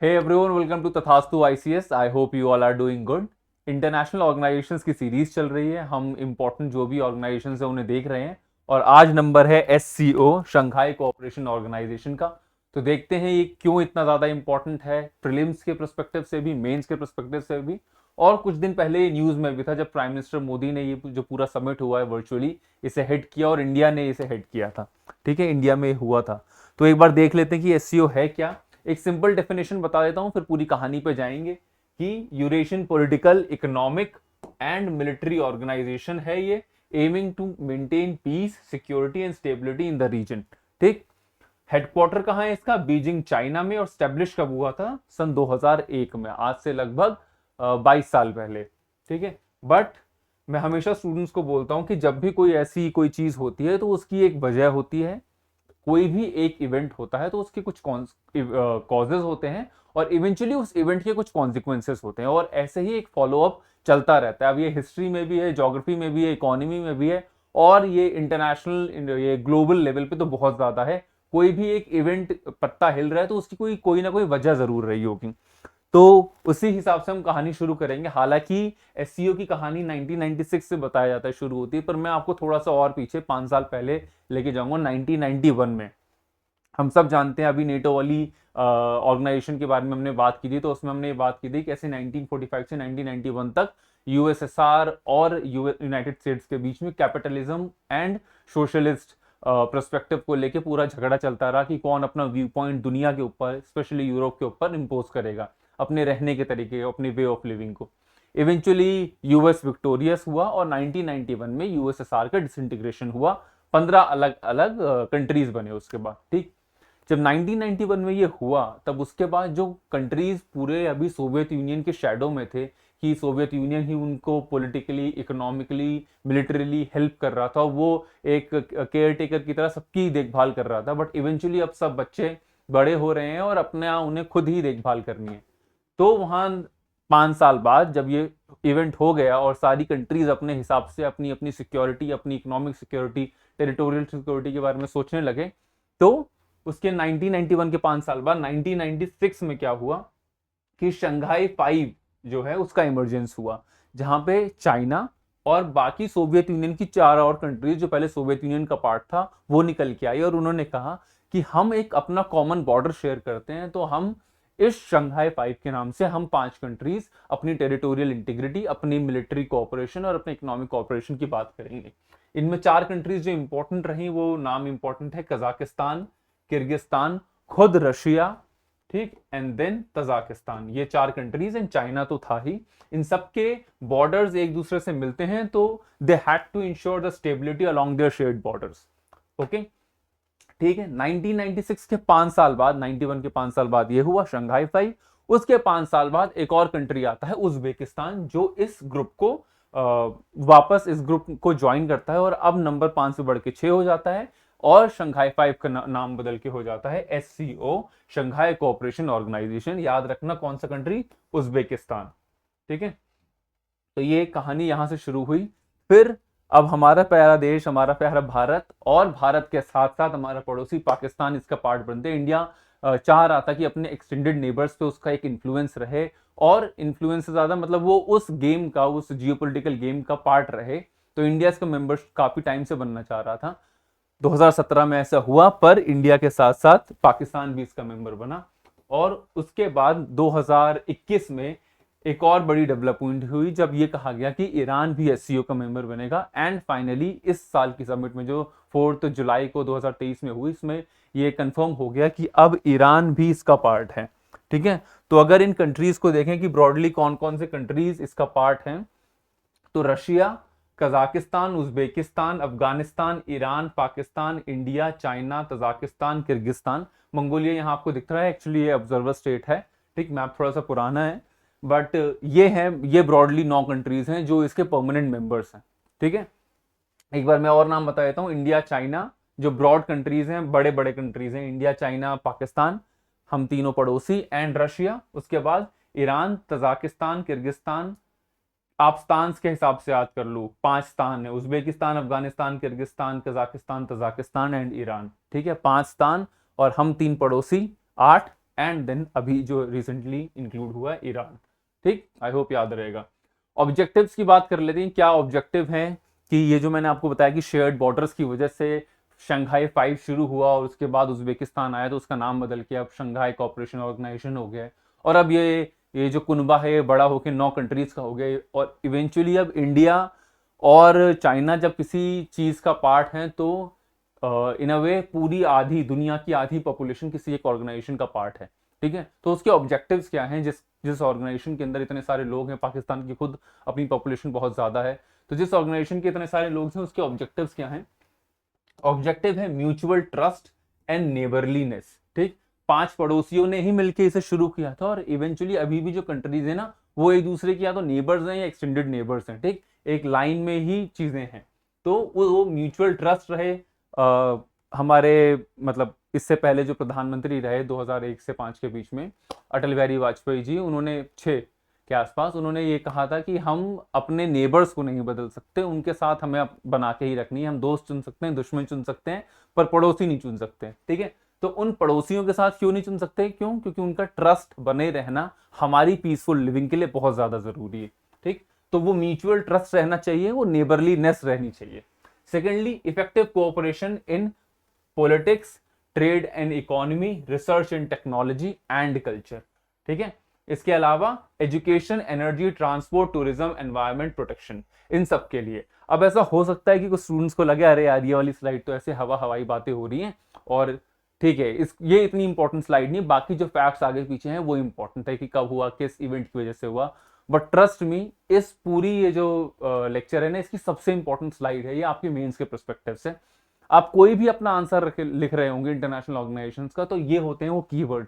Hey everyone, welcome to तथास्तु ICS. I hope you all are doing good. International organisations की series चल रही है. हम इंपॉर्टेंट जो भी ऑर्गेनाइजेशंस है उन्हें देख रहे हैं और आज नंबर है SCO, शंघाई कोऑपरेशन ऑर्गेनाइजेशन का. तो देखते हैं ये क्यों इतना ज़्यादा इंपॉर्टेंट है, प्रीलिम्स के पर्सपेक्टिव से भी, मेंस के पर्सपेक्टिव से भी. और कुछ दिन पहले ये न्यूज़ में भी था जब प्राइम मिनिस्टर मोदी ने ये जो पूरा समिट हुआ है वर्चुअली, इसे हेड किया और इंडिया ने इसे हेड किया था. ठीक है, इंडिया में हुआ था. तो एक बार देख लेते हैं कि SCO है क्या. एक सिंपल डेफिनेशन बता देता हूं, फिर पूरी कहानी पे जाएंगे कि Eurasian political, economic and military organisation है ये, aiming to maintain peace, security and stability in the region. ठीक. हेडक्वार्टर कहाँ है इसका? बीजिंग, चाइना में. और स्टेब्लिश कब हुआ था? सन 2001 में, आज से लगभग 22 साल पहले. ठीक है. बट मैं हमेशा स्टूडेंट्स को बोलता हूं कि जब भी कोई ऐसी कोई चीज होती है तो उसकी एक वजह होती है. कोई भी एक इवेंट होता है तो उसके कुछ कॉजेज होते हैं और इवेंचुअली उस इवेंट के कुछ कॉन्सिक्वेंसेस होते हैं और ऐसे ही एक फॉलोअप चलता रहता है. अब ये हिस्ट्री में भी है, ज्योग्राफी में भी है, इकोनॉमी में भी है और ये इंटरनेशनल, ये ग्लोबल लेवल पे तो बहुत ज्यादा है. कोई भी एक इवेंट पत्ता हिल रहा है तो उसकी कोई ना कोई वजह जरूर रही होगी. तो उसी हिसाब से हम कहानी शुरू करेंगे. हालांकि एससीओ की कहानी 1996 से बताया जाता है, शुरू होती है, पर मैं आपको थोड़ा सा और पीछे 5 साल पहले लेके जाऊंगा, 1991 में. हम सब जानते हैं, अभी नेटो वाली ऑर्गेनाइजेशन के बारे में हमने बात की थी, तो उसमें हमने ये बात की थी कैसे 1945 से 1991 तक यूएसएसआर और यूनाइटेड स्टेट्स के बीच में कैपिटलिज्म एंड सोशलिस्ट पर्सपेक्टिव को लेके पूरा झगड़ा चलता रहा कि कौन अपना व्यू पॉइंट दुनिया के ऊपर, स्पेशली यूरोप के ऊपर इम्पोज करेगा, अपने रहने के तरीके, अपने वे ऑफ लिविंग को. इवेंचुअली यूएस विक्टोरियस हुआ और 1991 में यूएसएसआर का डिसइंटीग्रेशन हुआ. 15 अलग अलग कंट्रीज बने उसके बाद. ठीक. जब 1991 में ये हुआ तब उसके बाद जो कंट्रीज पूरे अभी सोवियत यूनियन के शेडो में थे, कि सोवियत यूनियन ही उनको पॉलिटिकली, इकोनॉमिकली, मिलिटरीली हेल्प कर रहा था, वो एक केयर टेकर की तरह सबकी देखभाल कर रहा था. बट इवेंचुअली अब सब बच्चे बड़े हो रहे हैं और अपने उन्हें खुद ही देखभाल करनी है. तो वहां 5 साल बाद जब ये इवेंट हो गया और सारी कंट्रीज अपने हिसाब से अपनी अपनी सिक्योरिटी, अपनी इकोनॉमिक सिक्योरिटी, टेरिटोरियल सिक्योरिटी के बारे में सोचने लगे, तो उसके 1991 के 5 साल बाद 1996 में क्या हुआ कि शंघाई 5 जो है उसका इमरजेंस हुआ, जहां पे चाइना और बाकी सोवियत यूनियन की 4 और कंट्रीज जो पहले सोवियत यूनियन का पार्ट था वो निकल के आई और उन्होंने कहा कि हम एक अपना कॉमन बॉर्डर शेयर करते हैं, तो हम इस शंघाई 5 के नाम से हम 5 कंट्रीज अपनी टेरिटोरियल इंटीग्रिटी, अपनी मिलिट्री कोऑपरेशन और अपने इकोनॉमिक कोऑपरेशन की बात करेंगे. इनमें 4 कंट्रीज जो इंपॉर्टेंट रही, वो नाम इंपॉर्टेंट है: कजाकिस्तान, किर्गिस्तान, खुद रशिया, ठीक, एंड देन तजाकिस्तान. ये 4 कंट्रीज, एंड चाइना तो था ही. इन सबके बॉर्डर्स एक दूसरे से मिलते हैं, तो they had to ensure the stability along their shared borders. Okay. ठीक है. 1996 के 5 साल बाद, 91 के 5 साल बाद ये हुआ शंघाई 5. उसके 5 साल बाद एक और कंट्री आता है, उज्बेकिस्तान, जो इस ग्रुप को वापस इस ग्रुप को ज्वाइन करता है और अब नंबर 5 से बढ़ के 6 हो जाता है और शंघाई 5 का नाम बदल के हो जाता है SCO, शंघाई कोऑपरेशन ऑर्गेनाइजेशन. याद रखना कौन सा कंट्री? उज्बेकिस्तान. ठीक है. तो ये कहानी यहां से शुरू हुई. फिर अब हमारा प्यारा देश, हमारा प्यारा भारत, और भारत के साथ साथ हमारा पड़ोसी पाकिस्तान इसका पार्ट बनते. इंडिया चाह रहा था कि अपने एक्सटेंडेड नेबर्स पे उसका एक इन्फ्लुएंस रहे, और इन्फ्लुएंस से ज्यादा मतलब वो उस गेम का, उस जियोपॉलिटिकल गेम का पार्ट रहे. तो इंडिया इसका मेंबर काफी टाइम से बनना चाह रहा था. 2017 में ऐसा हुआ, पर इंडिया के साथ साथ पाकिस्तान भी इसका मेंबर बना. और उसके बाद 2021 में एक और बड़ी डेवलपमेंट हुई जब ये कहा गया कि ईरान भी SCO का मेंबर बनेगा. एंड फाइनली इस साल की समिट में जो 4 जुलाई को 2023 में हुई, इसमें ये कंफर्म हो गया कि अब ईरान भी इसका पार्ट है. ठीक है. तो अगर इन कंट्रीज को देखें कि ब्रॉडली कौन कौन से कंट्रीज इसका पार्ट हैं, तो Russia, Kazakhstan, Uzbekistan, Afghanistan, Iran, Pakistan, India, China, Tajikistan, Kyrgyzstan, Mongolia यहाँ आपको दिख रहा है. एक्चुअली ये ऑब्जर्वर स्टेट है. ठीक. मैप थोड़ा सा पुराना है, बट ये है, ये ब्रॉडली 9 कंट्रीज हैं जो इसके परमानेंट मेंबर्स हैं. ठीक है. एक बार मैं और नाम बता देता हूँ. इंडिया, चाइना जो ब्रॉड कंट्रीज हैं, बड़े बड़े कंट्रीज हैं, इंडिया, चाइना, पाकिस्तान, हम तीनों पड़ोसी, एंड रशिया. उसके बाद ईरान, तजाकिस्तान, किर्गिस्तान. आप स्तान के हिसाब से याद कर लो, 5 स्थान है: Uzbekistan, Afghanistan, Kyrgyzstan, Kazakhstan, Tajikistan and Iran. ठीक है. 5 स्थान और हम 3 पड़ोसी, 8. एंड देन अभी जो रिसेंटली इंक्लूड हुआ है ईरान। ठीक, आई होप याद रहेगा। ऑब्जेक्टिव्स की बात कर लेते हैं, क्या ऑब्जेक्टिव हैं कि ये जो मैंने आपको बताया कि शेयर्ड बॉर्डर्स की वजह से शंघाई 5 शुरू हुआ और उसके बाद उज्बेकिस्तान आया तो उसका नाम बदल के अब शंघाई कोऑपरेशन ऑर्गेनाइजेशन हो गया है। और अब ये जो कुनबा है ये बड़ा होकर 9 कंट्रीज का हो गया है और इवेंचुअली अब इंडिया और चाइना जब किसी चीज का पार्ट है तो इन अ वे पूरी आधी दुनिया की आधी पॉपुलेशन किसी एक ऑर्गेनाइजेशन का पार्ट है। ठीक है, तो उसके ऑब्जेक्टिव्स क्या हैं, जिस जिस ऑर्गेनाइजेशन के अंदर इतने सारे लोग हैं, पाकिस्तान की खुद अपनी पॉपुलेशन बहुत ज्यादा है, तो जिस ऑर्गेनाइजेशन के इतने सारे लोग हैं उसके ऑब्जेक्टिव्स क्या हैं। ऑब्जेक्टिव है म्यूचुअल ट्रस्ट एंड नेबरलीनेस। ठीक, 5 पड़ोसियों ने ही मिलकर इसे शुरू किया था और इवेंचुअली अभी भी जो कंट्रीज है ना वो एक दूसरे की या तो नेबर्स हैं या एक्सटेंडेड नेबर्स हैं। ठीक, एक लाइन में ही चीजें हैं, तो वो म्यूचुअल ट्रस्ट रहे। हमारे मतलब इससे पहले जो प्रधानमंत्री रहे 2001 से 5 के बीच में अटल बिहारी वाजपेयी जी, उन्होंने 6 के आसपास उन्होंने ये कहा था कि हम अपने नेबर्स को नहीं बदल सकते, उनके साथ हमें बना के ही रखनी है। हम दोस्त चुन सकते हैं, दुश्मन चुन सकते हैं, पर पड़ोसी नहीं चुन सकते। ठीक है, तो उन पड़ोसियों के साथ क्यों नहीं चुन सकते, क्यों, क्योंकि उनका ट्रस्ट बने रहना हमारी पीसफुल लिविंग के लिए बहुत ज्यादा जरूरी है। ठीक, तो वो म्यूचुअल ट्रस्ट रहना चाहिए, वो नेबरलीनेस रहनी चाहिए। Secondly, effective cooperation in politics, trade and economy, research and technology and culture. ठीक है, इसके अलावा education, energy, transport, tourism, environment protection, इन सब के लिए। अब ऐसा हो सकता है कि कुछ स्टूडेंट्स को लगे अरे यार ये वाली स्लाइड तो ऐसे हवाई बातें हो रही हैं, और ठीक है ये इतनी इंपॉर्टेंट स्लाइड नहीं, बाकी जो फैक्ट्स आगे पीछे हैं वो इंपॉर्टेंट है कि कब हुआ, किस इवेंट की वजह से हुआ। बट ट्रस्ट मी, इस पूरी ये जो लेक्चर है ना इसकी सबसे इंपॉर्टेंट स्लाइड है ये आपके मेंस के पर्सपेक्टिव से। आप कोई भी अपना आंसर लिख रहे होंगे इंटरनेशनल ऑर्गेनाइजेशंस का, तो ये होते हैं वो कीवर्ड।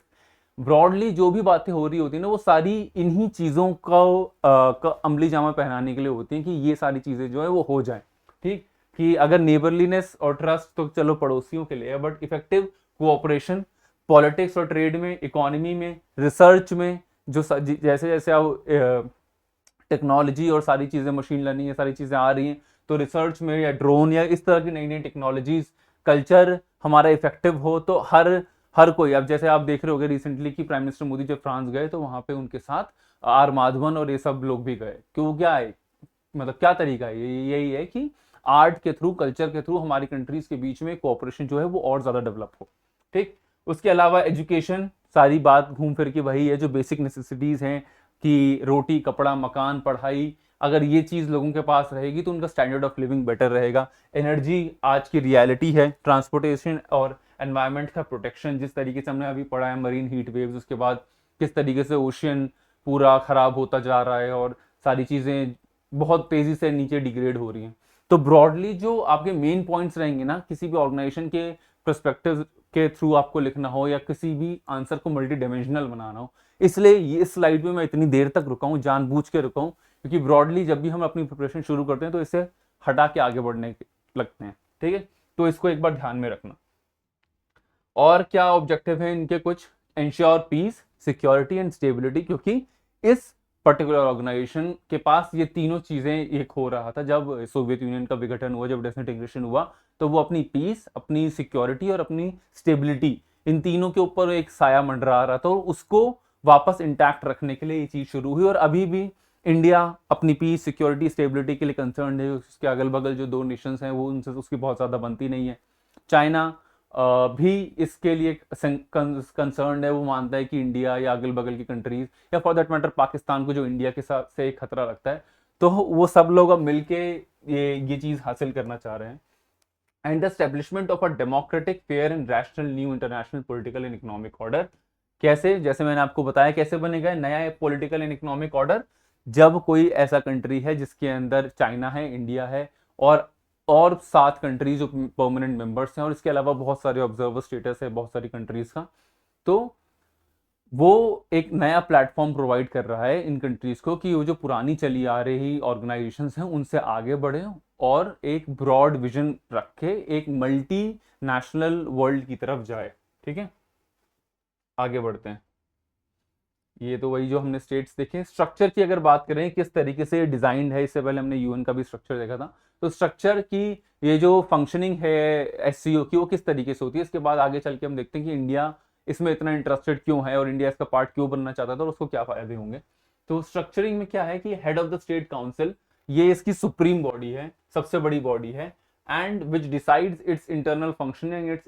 ब्रॉडली जो भी बातें हो रही होती है ना वो सारी इन्हीं चीजों का अमली जामा पहनाने के लिए होती हैं कि ये सारी चीजें जो है वो हो जाए। ठीक, कि अगर नेबरलीनेस और ट्रस्ट तो चलो पड़ोसियों के लिए है, बट इफेक्टिव कोऑपरेशन पॉलिटिक्स और ट्रेड में, इकोनॉमी में, रिसर्च में, जो जैसे जैसे अब टेक्नोलॉजी और सारी चीजें, मशीन लर्निंग ये सारी चीजें आ रही हैं, तो रिसर्च में या ड्रोन या इस तरह की नई नई टेक्नोलॉजीज, कल्चर हमारा इफेक्टिव हो तो हर कोई। अब जैसे आप देख रहे होगे रिसेंटली कि प्राइम मिनिस्टर मोदी जब फ्रांस गए तो वहां पे उनके साथ आर माधवन और ये सब लोग भी गए। क्यों, क्या है मतलब क्या तरीका है, यही है कि आर्ट के थ्रू, कल्चर के थ्रू हमारी कंट्रीज के बीच में कोऑपरेशन जो है वो और ज्यादा डेवलप हो। ठीक, उसके अलावा एजुकेशन, सारी बात घूम फिर के वही है जो बेसिक नेसेसिटीज हैं कि रोटी, कपड़ा, मकान, पढ़ाई, अगर ये चीज लोगों के पास रहेगी तो उनका स्टैंडर्ड ऑफ लिविंग बेटर रहेगा। एनर्जी आज की रियलिटी है, ट्रांसपोर्टेशन और एनवायरनमेंट का प्रोटेक्शन, जिस तरीके से हमने अभी पढ़ा है मरीन हीट वेव्स, उसके बाद किस तरीके से ओशियन पूरा खराब होता जा रहा है और सारी चीजें बहुत तेजी से नीचे डिग्रेड हो रही हैं। तो ब्रॉडली जो आपके मेन पॉइंट्स रहेंगे ना किसी भी ऑर्गेनाइजेशन के पर्सपेक्टिव के थ्रू आपको लिखना हो या किसी भी आंसर को मल्टी डायमेंशनल बनाना हो, इसलिए ये स्लाइड में मैं इतनी देर तक रुका हूं, जानबूझ के रुका हूं, क्योंकि ब्रॉडली जब भी हम अपनी प्रिपरेशन शुरू करते हैं तो इसे हटा के आगे बढ़ने लगते हैं। ठीक है, तो इसको एक बार ध्यान में रखना। और क्या ऑब्जेक्टिव है इनके कुछ, ensure peace, security and stability, क्योंकि इस पर्टिकुलर ऑर्गेनाइजेशन के पास ये तीनों चीजें एक हो रहा था जब सोवियत यूनियन का विघटन हुआ, जब डिसइंटीग्रेशन हुआ, तो वो अपनी पीस, अपनी सिक्योरिटी और अपनी स्टेबिलिटी, इन तीनों के ऊपर एक साया मंडरा रहा था, और उसको वापस इंटैक्ट रखने के लिए ये चीज शुरू हुई। और अभी भी इंडिया अपनी पीस, सिक्योरिटी, स्टेबिलिटी के लिए कंसर्न है। उसके अगल बगल जो 2 नेशंस हैं वो उनसे उसकी बहुत ज्यादा बनती नहीं है। चाइना भी इसके लिए कंसर्न है, वो मानता है कि इंडिया या अगल बगल की कंट्रीज या फॉर दैट मैटर पाकिस्तान को जो इंडिया के साथ से एक खतरा लगता है, तो वो सब लोग अब मिलके ये चीज हासिल करना चाह रहे हैं। And the establishment of a democratic, fair and rational new international political and economic order. कैसे, जैसे मैंने आपको बताया कैसे बनेगा नया पॉलिटिकल एंड इकोनॉमिक ऑर्डर, जब कोई ऐसा कंट्री है जिसके अंदर चाइना है, इंडिया है और 7 कंट्रीज जो परमानेंट मेंबर्स हैं, और इसके अलावा बहुत सारे ऑब्जर्वर स्टेटस है बहुत सारी कंट्रीज का, तो वो एक नया प्लेटफॉर्म प्रोवाइड कर रहा है इन कंट्रीज को कि वो जो पुरानी चली आ रही ऑर्गेनाइजेशंस हैं उनसे आगे बढ़े और एक ब्रॉड विजन रखे, एक मल्टी नेशनल वर्ल्ड की तरफ जाए। ठीक है, आगे बढ़ते हैं। ये तो वही जो हमने स्टेट्स देखे। स्ट्रक्चर की अगर बात करें किस तरीके से डिजाइंड है, इससे पहले हमने यूएन का भी स्ट्रक्चर देखा था, तो स्ट्रक्चर की ये जो फंक्शनिंग है एससीओ की वो किस तरीके से होती है, इसके बाद आगे चल के हम देखते हैं कि इंडिया इसमें इतना इंटरेस्टेड क्यों है और इंडिया इसका पार्ट क्यों बनना चाहता था और उसको क्या फायदे होंगे। तो स्ट्रक्चरिंग में क्या है कि head of the state council ये इसकी सुप्रीम बॉडी है, सबसे बड़ी बॉडी है, and which decides it's internal functioning, it's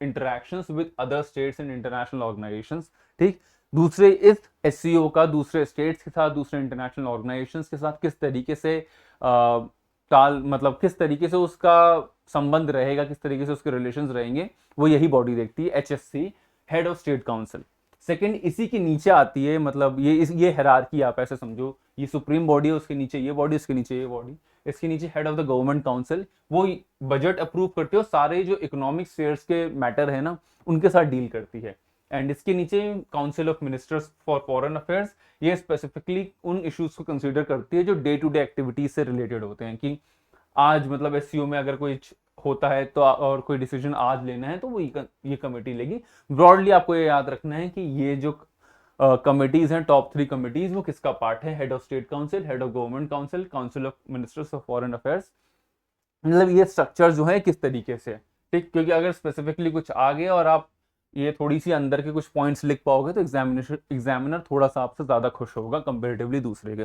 interactions with other states and international organisations. ठीक, दूसरे इस एससीओ का दूसरे स्टेट्स के साथ, दूसरे इंटरनेशनल ऑर्गेनाइजेशंस के साथ किस तरीके से मतलब किस तरीके से उसका संबंध रहेगा, किस तरीके से उसके रिलेशंस रहेंगे, वो यही बॉडी देखती है, HSC, head of state council. Second, इसी के नीचे आती है, मतलब ये हायरार्की आप ऐसे समझो, ये सुप्रीम बॉडी है, उसके नीचे ये बॉडी, उसके नीचे ये बॉडी, इसके नीचे head of the government council, वो बजट अप्रूव करते हो, सारे जो इकोनॉमिक स्फेयर्स के मैटर है ना उनके साथ डील करती है। एंड इसके नीचे council of ministers for foreign affairs, ये स्पेसिफिकली उन इश्यूज को कंसीडर करती है जो डे टू डे एक्टिविटीज से रिलेटेड होते हैं, कि आज मतलब एससीओ में अगर कोई होता है तो और कोई डिसीजन आज लेना है तो वो ये कमेटी लेगी। ब्रॉडली आपको ये याद रखना है कि ये जो कमिटीज हैं, टॉप 3 कमिटीज, वो किसका पार्ट है, head of state council, head of government council, council of ministers of foreign affairs. मतलब ये स्ट्रक्चर जो है किस तरीके से, ठीक, क्योंकि अगर स्पेसिफिकली कुछ आ गया और आप ये थोड़ी सी अंदर के कुछ पॉइंट्स लिख पाओगे तो एग्जामिनर थोड़ा सा आपसे ज्यादा खुश होगा कंपेरेटिवली दूसरे के।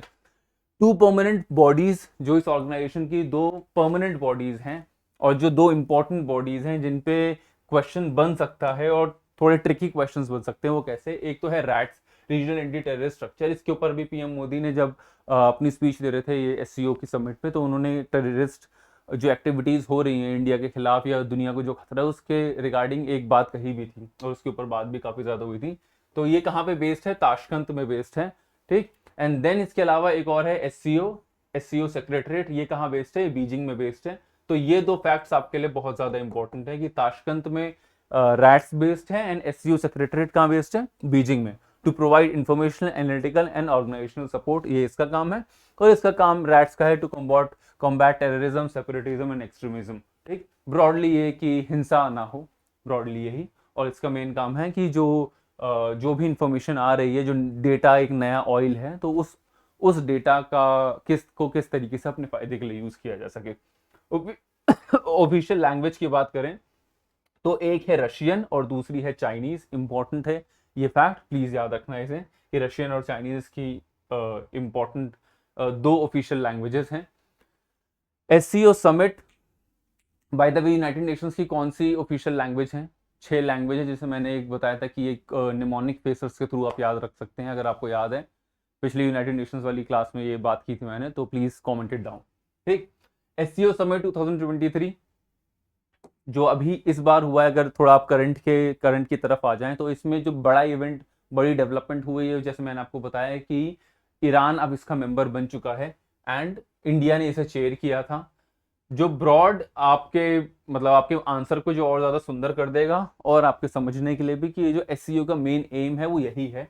2 परमानेंट बॉडीज, जो इस ऑर्गेनाइजेशन की 2 परमानेंट बॉडीज हैं और जो 2 इंपॉर्टेंट बॉडीज हैं जिन पे क्वेश्चन बन सकता है और थोड़े ट्रिकी क्वेश्चंस बन सकते हैं, वो कैसे, एक तो है rats, regional anti terrorist structure. इसके ऊपर भी पीएम मोदी ने जब अपनी स्पीच दे रहे थे ये एससीओ की समिट पे, तो उन्होंने टेररिस्ट जो एक्टिविटीज हो रही हैं इंडिया के खिलाफ या दुनिया को जो खतरा है उसके रिगार्डिंग एक बात कही भी थी और उसके ऊपर बात भी काफी ज्यादा हुई थी। तो ये कहाँ पे बेस्ड है, ताशकंद में बेस्ड है, ठीक। एंड देन इसके अलावा एक और है एससीओ सेक्रेटरीट, ये कहाँ बेस्ड है, बीजिंग में बेस्ड है। तो ये 2 फैक्ट्स आपके लिए बहुत ज्यादा इंपॉर्टेंट है कि ताशकंद में रैट्स बेस्ड है एंड एससीओ सेक्रेटरीट कहाँ बेस्ड है, बीजिंग में, to provide informational, analytical and organisational support, ये इसका काम है। और इसका काम रैट्स का है to combat terrorism, separatism and extremism, ठीक। ब्रॉडली ये कि हिंसा ना हो, ब्रॉडली यही। और इसका मेन काम है कि जो भी इंफॉर्मेशन आ रही है, जो डेटा एक नया ऑयल है, तो उस डेटा का किस तरीके से अपने फायदे के लिए यूज किया जा सके। ऑफिशियल लैंग्वेज की बात करें तो एक है रशियन और दूसरी है चाइनीज। इंपॉर्टेंट है ये फैक्ट, प्लीज याद रखना इसे, कि रशियन और चाइनीज की इंपॉर्टेंट 2 ऑफिशियल लैंग्वेजेस हैं। SCO summit, by the way United Nations की कौन सी ऑफिशियल लैंग्वेज है, 6 लैंग्वेज है, जैसे मैंने एक बताया था कि एक निमोनिक फेसर्स के थ्रू आप याद रख सकते हैं। अगर आपको याद है पिछली यूनाइटेड नेशंस वाली क्लास में ये बात की थी मैंने, तो प्लीज कॉमेंट इट डाउन, ठीक। एससीओ समिट 2023 जो अभी इस बार हुआ है, अगर थोड़ा आप करंट की तरफ आ जाएं तो इसमें जो बड़ा इवेंट, बड़ी डेवलपमेंट हुई है, जैसे मैंने आपको बताया कि ईरान अब इसका मेंबर बन चुका है एंड इंडिया ने इसे चेयर किया था, जो ब्रॉड आपके आंसर को जो और ज्यादा सुंदर कर देगा और आपके समझने के लिए भी कि ये जो एससीओ का मेन एम है वो यही है,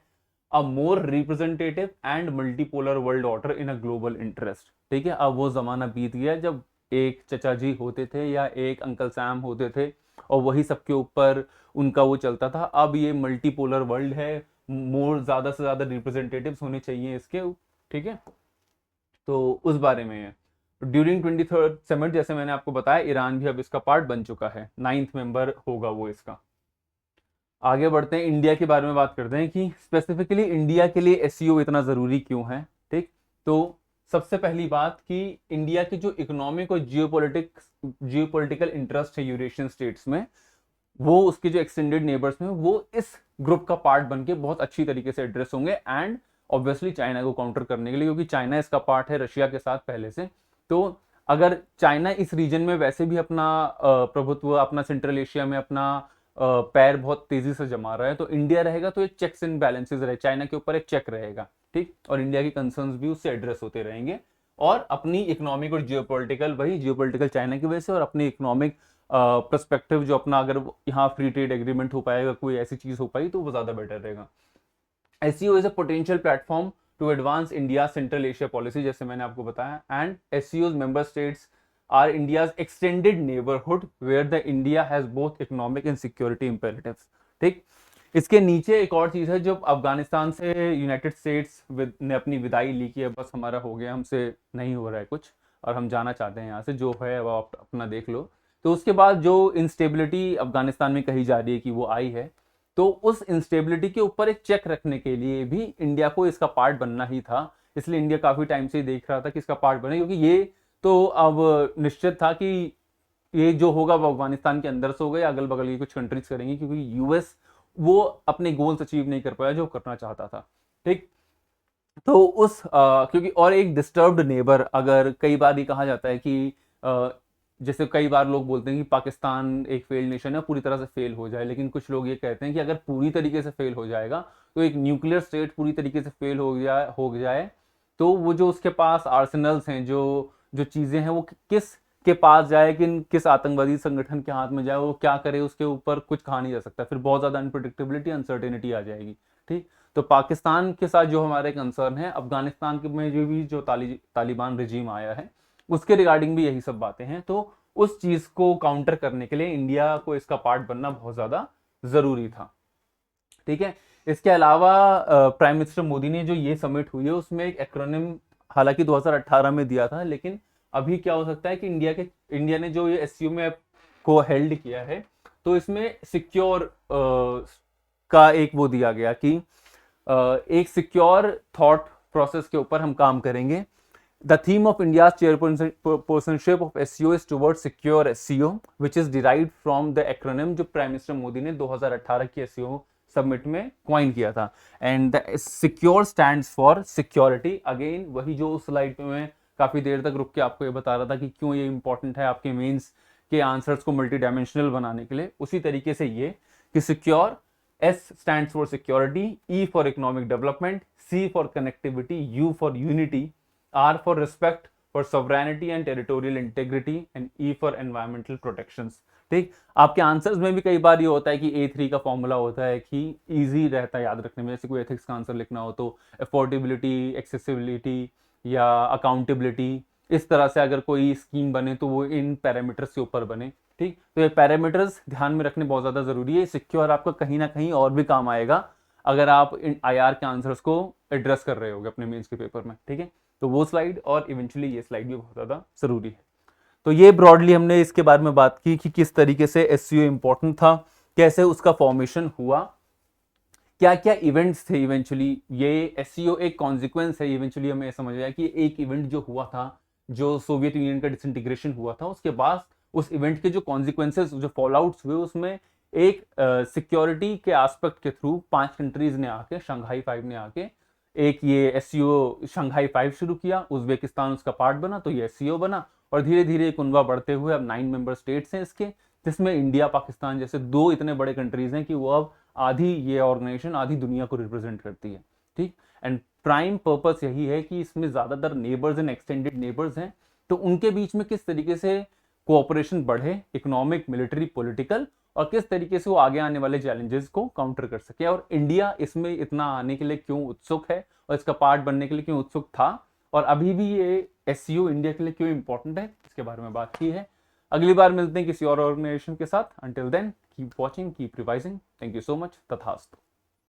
a more representative and multipolar world order in a global interest, ठीक है। अब वो जमाना बीत गया जब एक चचा जी होते थे या एक अंकल सैम होते थे और वही सबके ऊपर उनका वो चलता था। अब ये मल्टीपोलर वर्ल्ड है, मोर ज्यादा से ज्यादा रिप्रेजेंटेटिव्स होने चाहिए इसके, ठीक है। तो उस बारे में है। ड्यूरिंग 23rd समिट, जैसे मैंने आपको बताया, ईरान भी अब इसका पार्ट बन चुका है, 9th मेंबर होगा वो इसका। आगे बढ़ते हैं, इंडिया के बारे में बात करते हैं कि स्पेसिफिकली इंडिया के लिए एससीओ इतना जरूरी क्यों है, ठीक। तो सबसे पहली बात कि इंडिया की जो इकोनॉमिक और जियोपॉलिटिकल इंटरेस्ट है यूरेशियन स्टेट्स में, वो उसके जो एक्सटेंडेड नेबर्स में वो इस ग्रुप का पार्ट बन के बहुत अच्छी तरीके से एड्रेस होंगे, एंड ऑब्वियसली चाइना को काउंटर करने के लिए, क्योंकि चाइना इसका पार्ट है रशिया के साथ पहले से। तो अगर चाइना इस रीजन में वैसे भी अपना प्रभुत्व, अपना सेंट्रल एशिया में अपना पैर बहुत तेजी से जमा रहा है, तो इंडिया रहेगा तो एक चेक्स एंड बैलेंसेस रहे, चाइना के ऊपर एक चेक रहेगा, ठीक। और इंडिया की कंसर्न्स भी उससे एड्रेस होते रहेंगे और अपनी इकोनॉमिक और जियोपॉलिटिकल चाइना की वजह से, और अपनी इकोनॉमिक पर्सपेक्टिव जो अपना, अगर यहाँ फ्री ट्रेड एग्रीमेंट हो पाएगा, कोई ऐसी चीज हो पाई तो वो ज्यादा बेटर रहेगा। SCO is a potential platform to advance India Central Asia policy, जैसे मैंने आपको बताया, and SCO's member states are India's extended neighbourhood where the India has both economic and security imperatives, ठीक। इसके नीचे एक और चीज है, जो अफगानिस्तान से यूनाइटेड स्टेट्स ने अपनी विदाई ली कि बस हमारा हो गया, हमसे नहीं हो रहा है कुछ और हम जाना चाहते हैं यहाँ से, जो है वो आप अपना देख लो। तो उसके बाद जो इंस्टेबिलिटी अफगानिस्तान में कही जा रही है कि वो आई है, तो उस इंस्टेबिलिटी के ऊपर एक चेक रखने के लिए भी इंडिया को इसका पार्ट बनना ही था। इसलिए इंडिया काफी टाइम से देख रहा था कि इसका पार्ट बने, क्योंकि ये तो अब निश्चित था कि ये जो होगा वो अफगानिस्तान के अंदर से होगा या अगल बगल की कुछ कंट्रीज करेंगी, क्योंकि यूएस वो अपने गोल्स अचीव नहीं कर पाया जो करना चाहता था। ठीक, तो क्योंकि और एक डिस्टर्ब्ड नेबर, अगर कई बार ये कहा जाता है कि जैसे कई बार लोग बोलते हैं कि पाकिस्तान एक फेल नेशन है, पूरी तरह से फेल हो जाए, लेकिन कुछ लोग ये कहते हैं कि अगर पूरी तरीके से फेल हो जाएगा तो एक न्यूक्लियर स्टेट पूरी तरीके से फेल हो जाए तो वो जो उसके पास आर्सेनल्स हैं, जो जो चीजें हैं, वो किस के पास जाए, किस आतंकवादी संगठन के हाथ में जाए, वो क्या करे, उसके ऊपर कुछ कहा नहीं जा सकता। फिर बहुत ज्यादा अनप्रिडिक्टेबिलिटी, अनसर्टेनिटी आ जाएगी। ठीक, तो पाकिस्तान के साथ जो हमारे कंसर्न है, अफगानिस्तान में जो तालिबान रिजीम आया है उसके रिगार्डिंग भी यही सब बातें हैं। तो उस चीज को काउंटर करने के लिए इंडिया को इसका पार्ट बनना बहुत ज्यादा जरूरी था। ठीक है, इसके अलावा प्राइम मिनिस्टर मोदी ने जो ये समिट हुई है उसमें एक एक्रोनिम हालांकि 2018 में दिया था, लेकिन अभी क्या हो सकता है कि इंडिया ने जो ये एससीओ में को हेल्ड किया है, तो इसमें सिक्योर का एक वो दिया गया कि एक सिक्योर थॉट प्रोसेस के ऊपर हम काम करेंगे। The theme of India's chairpersonship of SCO is towards secure SCO, which is derived from the acronym जो प्राइम मिनिस्टर मोदी ने 2018 की SCO समिट में क्वाइन किया था। And the secure stands for security. Again वही जो स्लाइड पे मैं काफी देर तक रुक के आपको ये बता रहा था कि क्यों ये इंपॉर्टेंट है आपके मेंस के आंसर्स को मल्टी डायमेंशनल बनाने के लिए, उसी तरीके से ये कि secure, S stands for security, E for economic development, C for connectivity, U for unity, R for respect for sovereignty and territorial integrity, and E for environmental protections। ठीक, आपके आंसर्स में भी कई बार ये होता है कि A3 का फॉर्मूला होता है कि इजी रहता है याद रखने में। जैसे कोई एथिक्स का आंसर लिखना हो तो अफोर्डेबिलिटी, एक्सेसिबिलिटी या अकाउंटेबिलिटी, इस तरह से अगर कोई स्कीम बने तो वो इन पैरामीटर्स के ऊपर बने। ठीक, तो ये पैरामीटर्स ध्यान में रखने बहुत ज्यादा जरूरी है। सिक्योर आपका कहीं ना कहीं और भी काम आएगा अगर आप IR के आंसर्स को एड्रेस कर रहे होगे अपने मेंस के पेपर में। ठीक है, तो वो स्लाइड और इवेंचुअली ये स्लाइड भी बहुत ज्यादा जरूरी है। तो ये ब्रॉडली हमने इसके बारे में बात की कि किस तरीके से एससीओ इंपॉर्टेंट था, कैसे उसका फॉर्मेशन हुआ, क्या क्या इवेंट्स थे। इवेंचुअली ये एससीओ एक कॉन्सिक्वेंस है। इवेंचुअली हमें समझ आया कि एक इवेंट जो हुआ था, जो सोवियत यूनियन का डिसइंटीग्रेशन हुआ था, उसके बाद उस इवेंट के जो कॉन्सिक्वेंसेस, जो फॉलआउट्स हुए, उसमें एक सिक्योरिटी के एस्पेक्ट के थ्रू 5 कंट्रीज ने आके, शंघाई 5 ने आके एक ये एससीओ शंघाई 5 शुरू किया। उज्बेकिस्तान उसका पार्ट बना तो ये एससीओ बना, और धीरे धीरे कुनवा बढ़ते हुए अब 9 मेंबर स्टेट्स हैं इसके, जिसमें इंडिया, पाकिस्तान जैसे 2 इतने बड़े कंट्रीज हैं कि वो अब आधी, ये ऑर्गेनाइजेशन आधी दुनिया को रिप्रेजेंट करती है। ठीक, एंड प्राइम पर्पस यही है कि इसमें ज्यादातर नेबर्स एंड एक्सटेंडेड नेबर्स हैं, तो उनके बीच में किस तरीके से कोऑपरेशन बढ़े, इकोनॉमिक, मिलिट्री, पॉलिटिकल, और किस तरीके से वो आगे आने वाले चैलेंजेस को काउंटर कर सके, और इंडिया इसमें इतना आने के लिए क्यों उत्सुक है और इसका पार्ट बनने के लिए क्यों उत्सुक था, और अभी भी ये एससीओ इंडिया के लिए क्यों इंपॉर्टेंट है, इसके बारे में बात की है। अगली बार मिलते हैं किसी और ऑर्गेनाइजेशन के साथ। Until then keep watching, keep revising. Thank you so much. तथास्तु।